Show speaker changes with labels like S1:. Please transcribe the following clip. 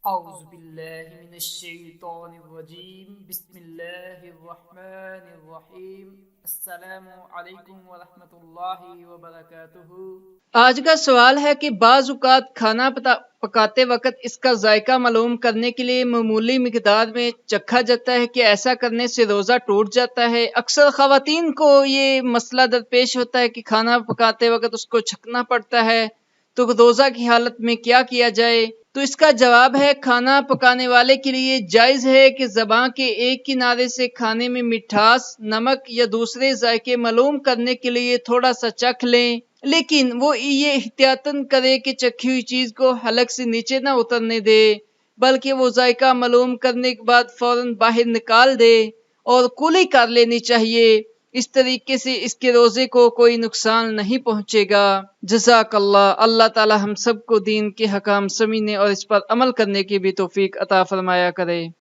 S1: اعوذ باللہ من الشیطان الرجیم بسم اللہ الرحمن الرحیم السلام علیکم ورحمۃ اللہ وبرکاتہ۔
S2: آج کا سوال ہے کہ بعض اوقات کھانا پکاتے وقت اس کا ذائقہ معلوم کرنے کے لیے معمولی مقدار میں چکھا جاتا ہے کہ ایسا کرنے سے روزہ ٹوٹ جاتا ہے۔ اکثر خواتین کو یہ مسئلہ درپیش ہوتا ہے کہ کھانا پکاتے وقت اس کو چھکنا پڑتا ہے، تو روزہ کی حالت میں کیا کیا جائے؟ تو اس کا جواب ہے، کھانا پکانے والے کے لیے جائز ہے کہ زبان کے ایک کنارے سے کھانے میں مٹھاس، نمک یا دوسرے ذائقے معلوم کرنے کے لیے تھوڑا سا چکھ لیں، لیکن وہ یہ احتیاطاً کرے کہ چکھی ہوئی چیز کو حلق سے نیچے نہ اترنے دے، بلکہ وہ ذائقہ معلوم کرنے کے بعد فوراً باہر نکال دے اور کلی کر لینی چاہیے۔ اس طریقے سے اس کے روزے کو کوئی نقصان نہیں پہنچے گا۔ جزاک اللہ۔ اللہ تعالی ہم سب کو دین کے حکام سمجھنے اور اس پر عمل کرنے کی بھی توفیق عطا فرمایا کرے۔